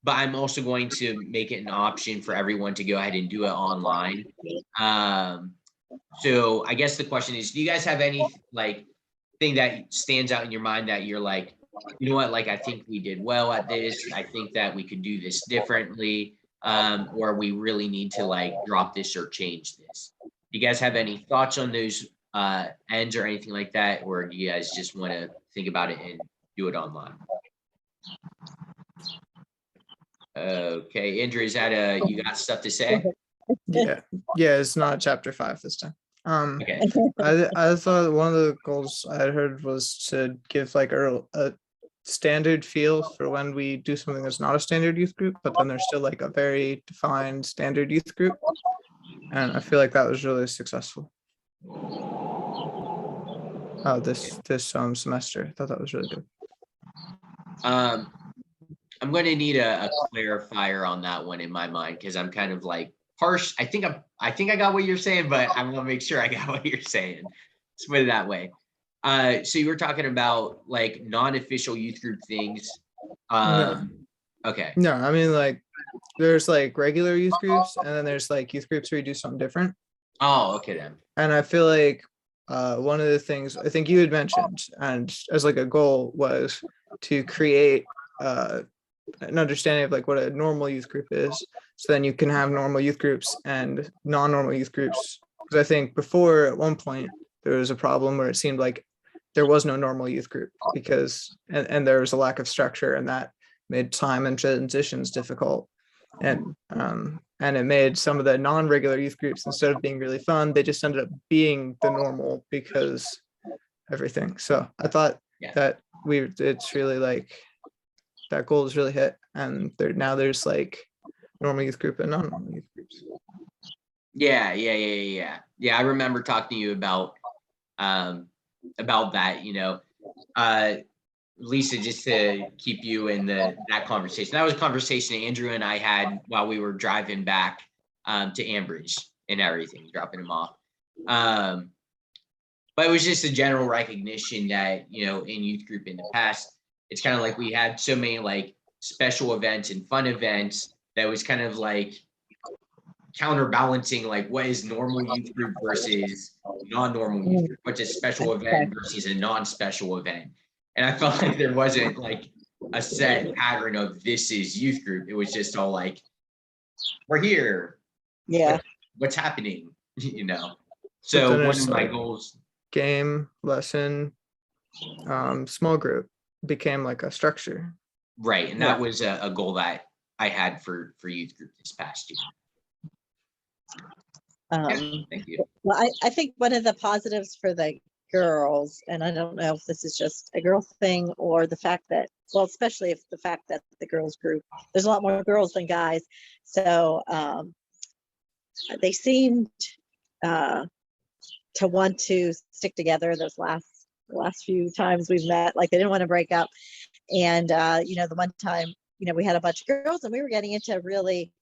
But I'm also going to make it an option for everyone to go ahead and do it online. So I guess the question is, do you guys have any like thing that stands out in your mind that you're like, you know what, like I think we did well at this, I think that we could do this differently, or we really need to like drop this or change this? Do you guys have any thoughts on those ends or anything like that, or do you guys just want to think about it and do it online? Okay, Andrew, is that you got stuff to say? Yeah, it's not chapter 5 this time. Okay. I thought one of the goals I had heard was to give like a standard feel for when we do something that's not a standard youth group, but then there's still like a very defined standard youth group. And I feel like that was really successful. This semester. I thought that was really good. I'm going to need a clarifier on that one in my mind, because I'm kind of like harsh. I think I got what you're saying, but I want to make sure I got what you're saying. Let's put it that way. So you were talking about like non-official youth group things. No. Okay. No, I mean like there's like regular youth groups, and then there's like youth groups where you do something different. Oh, okay then. And I feel like one of the things I think you had mentioned, and as like a goal, was to create an understanding of like what a normal youth group is, so then you can have normal youth groups and non-normal youth groups. Because I think before, at one point, there was a problem where it seemed like there was no normal youth group, because and there was a lack of structure, and that made time and transitions difficult. And it made some of the non-regular youth groups, instead of being really fun, they just ended up being the normal because everything. So I thought that it's really like that goal is really hit, and now there's like normal youth group and non-normal youth groups. Yeah. I remember talking to you about that, you know. Lisa, just to keep you in that conversation. That was a conversation Andrew and I had while we were driving back to Ambridge and everything, dropping him off. But it was just a general recognition that, you know, in youth group in the past, it's kind of like we had so many like special events and fun events that was kind of like counterbalancing like what is normal youth group versus non-normal youth group, what's a special event versus a non-special event. And I felt like there wasn't like a set pattern of this is youth group. It was just all like, we're here. Yeah. What's happening? You know? So one of my goals. Game, lesson, small group became like a structure. Right, and that was a goal that I had for youth group this past year. Thank you. Well, I think one of the positives for the girls, and I don't know if this is just a girl thing or the fact that, well, especially if the fact that the girls group, there's a lot more girls than guys. So they seemed to want to stick together those last few times we've met. Like they didn't want to break up. And the one time, we had a bunch of girls and we were getting into really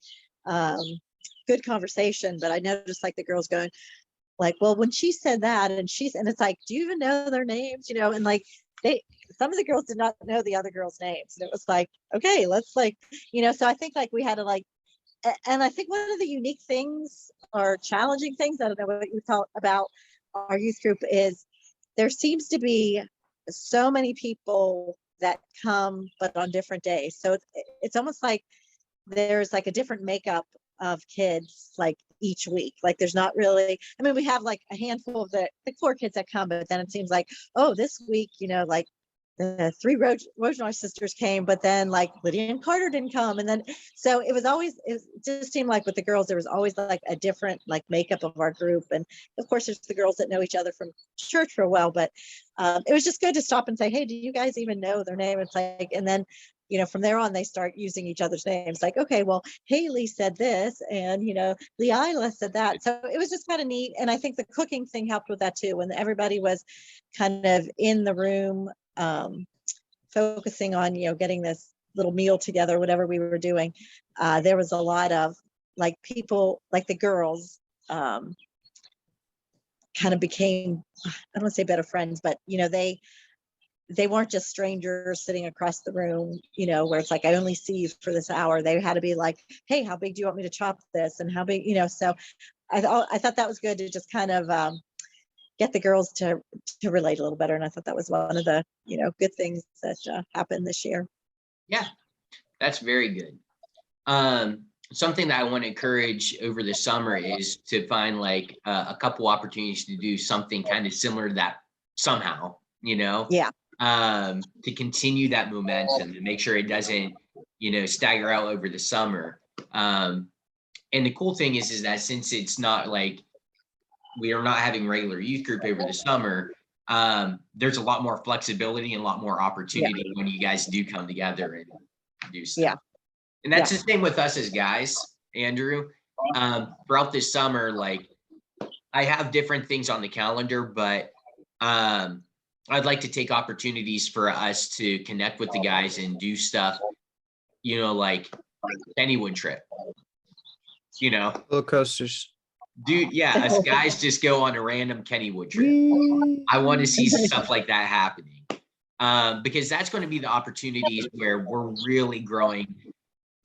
good conversation, but I noticed like the girls going like, well, when she said that and it's like, do you even know their names? And like some of the girls did not know the other girls' names. And it was like, okay, let's like, so I think like we had to like, and I think one of the unique things or challenging things, I don't know what you thought about our youth group, is there seems to be so many people that come, but on different days. So it's almost like there's like a different makeup of kids like each week. Like there's not really, I mean, we have like a handful of the 4 kids that come, but then it seems like, oh, this week, like the 3 Wojnar sisters came, but then like Lydia and Carter didn't come. And then, so it just seemed like with the girls, there was always like a different like makeup of our group. And of course there's the girls that know each other from church for a while, but it was just good to stop and say, hey, do you guys even know their name? It's like, and then, from there on, they start using each other's names. Like, okay, well, Haley said this, and Leila said that. So it was just kind of neat. And I think the cooking thing helped with that too. When everybody was kind of in the room, focusing on getting this little meal together, whatever we were doing, there was a lot of like people, like the girls, kind of became, I don't want to say better friends, but they weren't just strangers sitting across the room, where it's like, I only see you for this hour. They had to be like, hey, how big do you want me to chop this? And how big, so I thought that was good to just kind of get the girls to relate a little better. And I thought that was one of the, good things that happened this year. Yeah, that's very good. Something that I want to encourage over the summer is to find like a couple opportunities to do something kind of similar to that somehow, Yeah. To continue that momentum and make sure it doesn't, stagger out over the summer. And the cool thing is that since it's not like we are not having regular youth group over the summer, there's a lot more flexibility and a lot more opportunity when you guys do come together and do stuff. Yeah. And that's the same with us as guys, Andrew. Throughout this summer, like I have different things on the calendar, but I'd like to take opportunities for us to connect with the guys and do stuff, like Kennywood trip, roller coasters. Dude, yeah, us guys just go on a random Kennywood trip. I want to see stuff like that happening, because that's going to be the opportunities where we're really growing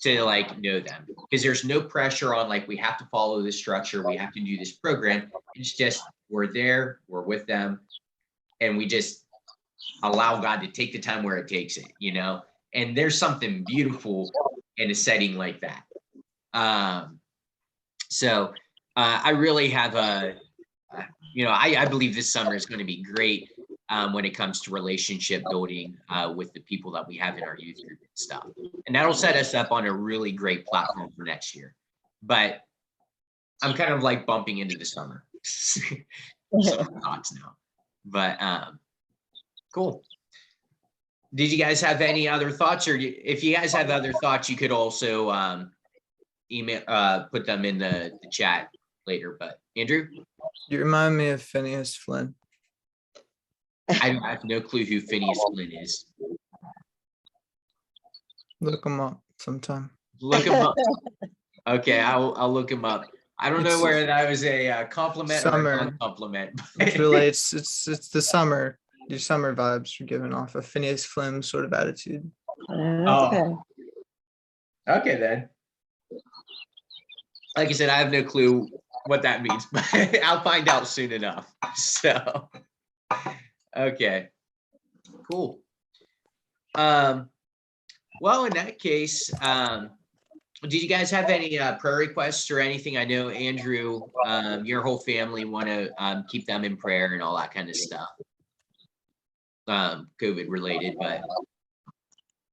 to like know them, because there's no pressure on like we have to follow this structure, we have to do this program. It's just we're there, we're with them, and we just allow God to take the time where it takes it, and there's something beautiful in a setting like that. So I really have I believe this summer is going to be great when it comes to relationship building with the people that we have in our youth group and stuff. And that'll set us up on a really great platform for next year. But I'm kind of like bumping into the summer. Some thoughts now. But cool. Did you guys have any other thoughts? Or if you guys have other thoughts, you could also email, put them in the chat later. But Andrew? You remind me of Phineas Flynn. I have no clue who Phineas Flynn is. Look him up sometime. Look him up. Okay, I'll look him up. I don't know whether that was a compliment or a non-compliment. It relates. It's the summer. Your summer vibes are giving off a Phineas Flynn sort of attitude. Oh. Okay then. Like I said, I have no clue what that means, but I'll find out soon enough. So, okay, cool. Well, in that case, did you guys have any prayer requests or anything? I know Andrew, your whole family want to keep them in prayer and all that kind of stuff. COVID related, but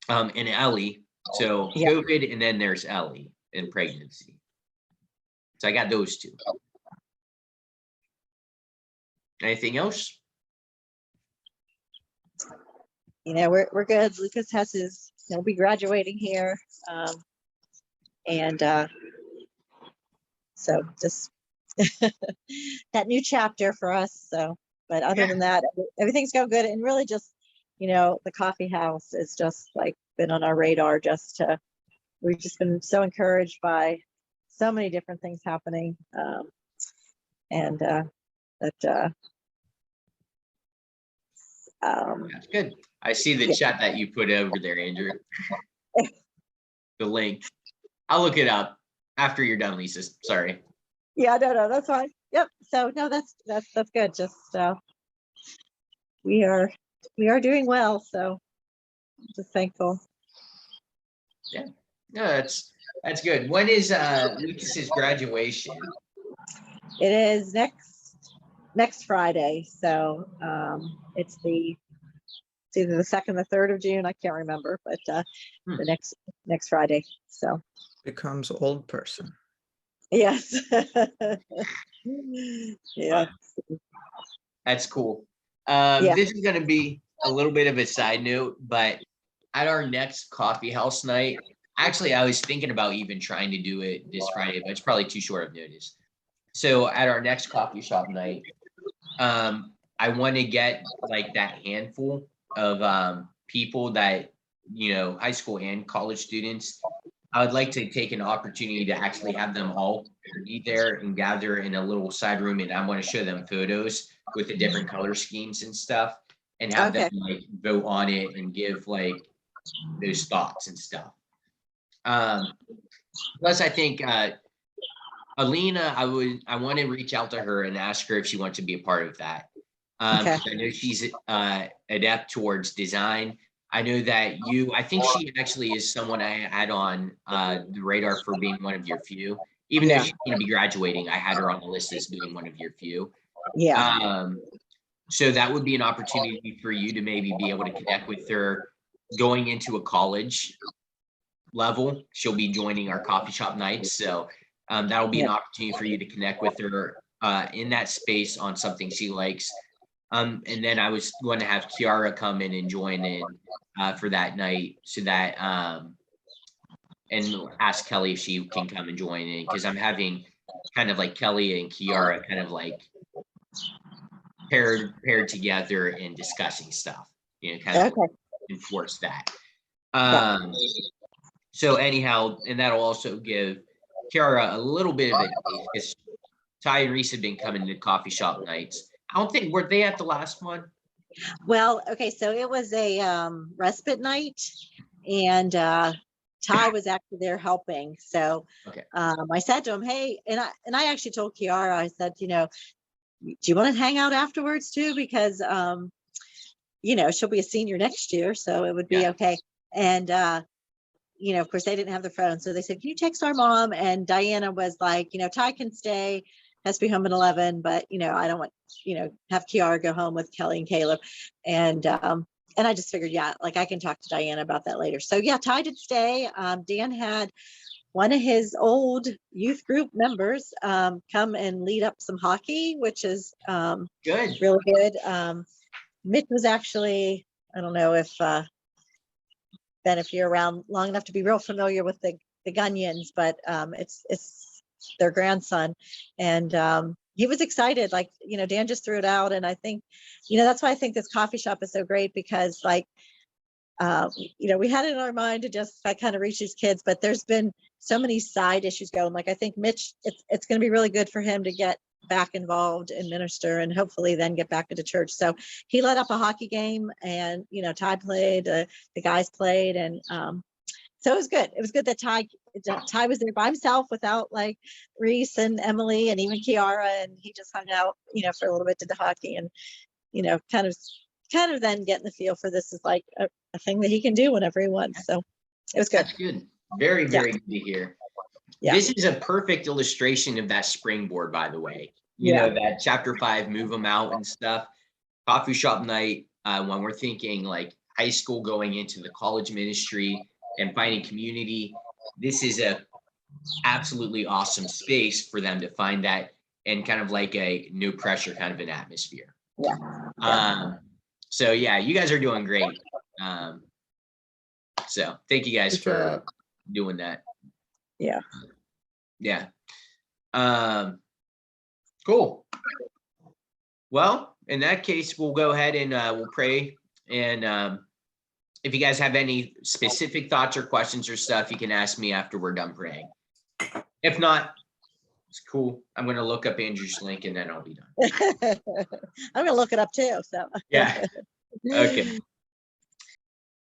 and Ellie. So Yeah. COVID, and then there's Ellie and pregnancy. So I got those two. Anything else? You know, we're good. Lucas has he'll be graduating here. And so just that new chapter for us. So, but other than that, everything's going good. And really just, you know, the coffee house is just like been on our radar we've just been so encouraged by so many different things happening. That's good. I see the chat that you put over there, Andrew. The link. I'll look it up after you're done, Lisa. Sorry. Yeah, no, that's fine. Yep. So no, that's good. Just we are doing well. So just thankful. Yeah. No, that's good. When is Lucas's graduation? It is next Friday. So it's either the 2nd or 3rd of June. I can't remember, but the next Friday. So Becomes old person. yes. Yeah. That's cool. Yeah. This is going to be a little bit of a side note, but at our next coffee house night, actually, I was thinking about even trying to do it this Friday, but it's probably too short of notice. So at our next coffee shop night, I want to get like that handful of people that, you know, high school and college students. I would like to take an opportunity to actually have them all be there and gather in a little side room, and I want to show them photos with the different color schemes and stuff, and have them like vote on it and give like those thoughts and stuff. Plus, I think Alina, I want to reach out to her and ask her if she wants to be a part of that. I know she's adept towards design. I know that I think she actually is someone I had on the radar for being one of your few. Even though she's going to be graduating, I had her on the list as being one of your few. Yeah. So that would be an opportunity for you to maybe be able to connect with her going into a college level. She'll be joining our coffee shop nights. So that'll be an opportunity for you to connect with her in that space on something she likes. And then I was going to have Kiara come in and join in for that night, so that and ask Kelly if she can come and join in, because I'm having kind of like Kelly and Kiara kind of like paired together and discussing stuff, you know, kind of enforce that. So anyhow, and that'll also give Kiara a little bit of it, because Ty and Reese have been coming to coffee shop nights. I don't think, were they at the last one? Well, okay, so it was a respite night, and Ty was actually there helping. So I said to him, hey, and I actually told Kiara, I said, you know, do you want to hang out afterwards too? Because you know, she'll be a senior next year, so it would be okay. And you know, of course, they didn't have their phone, so they said, can you text our mom? And Diana was like, you know, Ty can stay, has to be home at 11, but you know, I don't want, you know, have Kiara go home with Kelly and Caleb. And I just figured, like I can talk to Diana about that later. So Ty did stay. Dan had one of his old youth group members come and lead up some hockey, which is good, really good. Mitch was actually, I don't know if Ben, if you're around long enough to be real familiar with the Gunyons, but it's their grandson, and he was excited. Like, you know, Dan just threw it out, and I think, you know, that's why I think this coffee shop is so great, because like, you know, we had it in our mind to just like kind of reach these kids, but there's been so many side issues going. Like, I think Mitch, it's going to be really good for him to get back involved and minister, and hopefully then get back into church. So he led up a hockey game, and you know, Ty played, the guys played, and so it was good. It was good that Ty was there by himself without like Reese and Emily and even Kiara, and he just hung out, you know, for a little bit, did the hockey, and you know, kind of then getting the feel for this is like a thing that he can do whenever he wants. So it was good. That's good. Very good to hear. This is a perfect illustration of that springboard, by the way. You know, that chapter 5, move them out and stuff. Coffee shop night, when we're thinking like, high school going into the college ministry and finding community, this is a absolutely awesome space for them to find that, and kind of like a no pressure kind of an atmosphere. Yeah. So yeah, you guys are doing great. So thank you guys Good for job. doing that. Yeah. Yeah. Cool. Well, in that case, we'll go ahead and we'll pray. And if you guys have any specific thoughts or questions or stuff, you can ask me after we're done praying. If not, it's cool. I'm going to look up Andrew's link and then I'll be done. I'm gonna look it up too, so. Yeah. Okay.